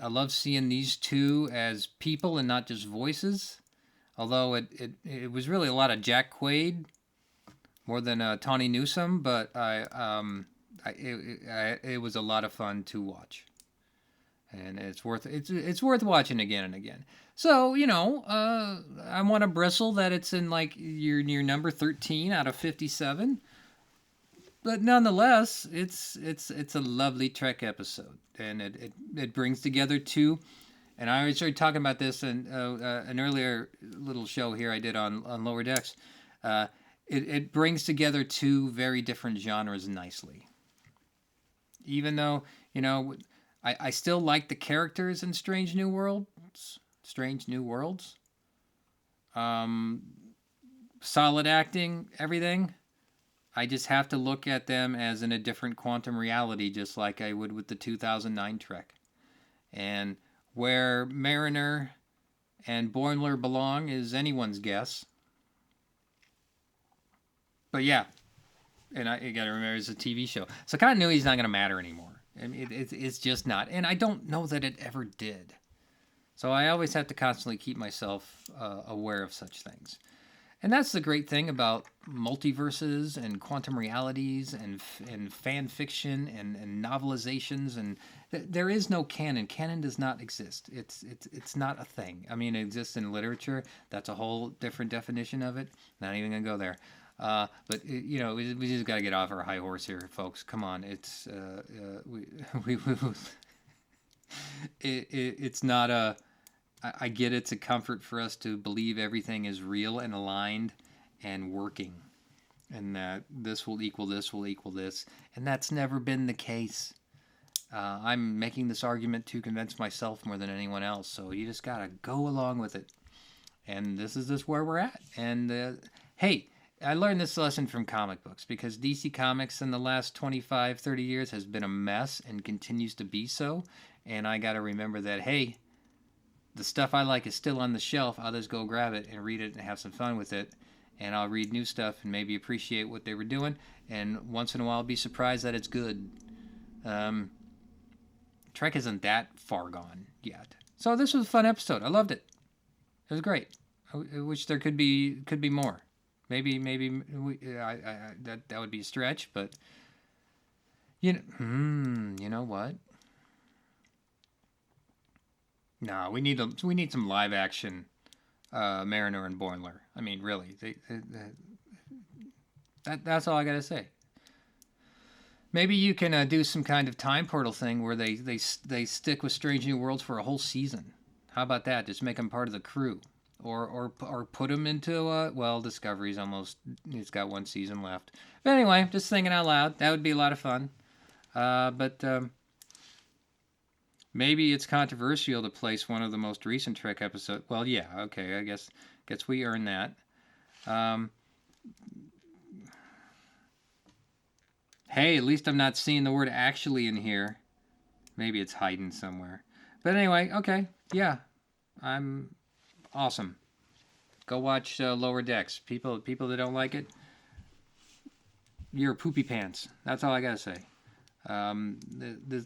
I love seeing these two as people and not just voices. Although it was really a lot of Jack Quaid more than Tawny Newsome, but it was a lot of fun to watch, and it's worth watching again and again. So I want to bristle that it's in like your number 13 out of 57, but nonetheless, it's a lovely Trek episode, and it brings together two. And I already started talking about this in an earlier little show here I did on Lower Decks. It brings together two very different genres nicely. Even though, I still like the characters in Strange New Worlds. Strange New Worlds. Solid acting, everything. I just have to look at them as in a different quantum reality, just like I would with the 2009 Trek. And where Mariner and Boimler belong is anyone's guess. But yeah, and you got to remember it's a TV show, so continuity's not going to matter anymore. I mean, it's just not, and I don't know that it ever did. So I always have to constantly keep myself aware of such things. And that's the great thing about multiverses and quantum realities and fan fiction and novelizations. And there is no canon. Canon does not exist. It's not a thing. I mean, it exists in literature. That's a whole different definition of it. Not even gonna go there. But we just got to get off our high horse here, folks. Come on, it's not a. I get it's a comfort for us to believe everything is real and aligned and working, and that this will equal this will equal this, and that's never been the case. I'm making this argument to convince myself more than anyone else, so you just gotta go along with it. And this is just where we're at. And hey, I learned this lesson from comic books because DC Comics in the last 25, 30 years has been a mess and continues to be so. And I got to remember that, hey, the stuff I like is still on the shelf. I'll just go grab it and read it and have some fun with it. And I'll read new stuff and maybe appreciate what they were doing. And once in a while, I'll be surprised that it's good. Trek isn't that far gone yet. So this was a fun episode. I loved it. It was great. I wish there could be more. Maybe that would be a stretch, but you know what? No, we need some live action Mariner and Boimler. I mean, really, that's all I gotta say. Maybe you can do some kind of time portal thing where they stick with Strange New Worlds for a whole season. How about that? Just make them part of the crew. Or put them into Discovery's almost, it's got one season left. But anyway, just thinking out loud, that would be a lot of fun. But maybe it's controversial to place one of the most recent Trek episodes. Well, yeah, okay, I guess we earned that. Hey, at least I'm not seeing the word actually in here. Maybe it's hiding somewhere. But anyway, okay, yeah, I'm awesome. Go watch Lower Decks. People that don't like it, you're poopy pants. That's all I gotta say.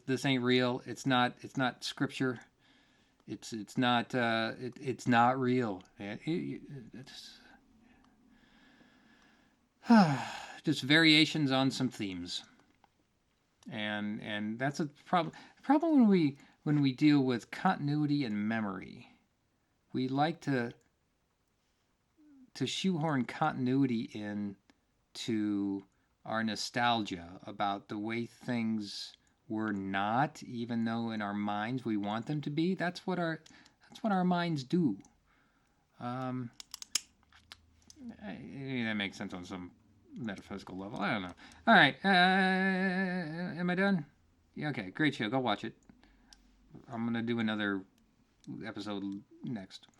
This ain't real. It's not scripture. It's not real. It's just variations on some themes. And that's a problem. The problem when we deal with continuity and memory, we like to shoehorn continuity in to our nostalgia about the way things were not, even though in our minds we want them to be. That's what our minds do. That makes sense on some metaphysical level. I don't know. All right, am I done? Yeah, okay, great show. Go watch it. I'm gonna do another episode next.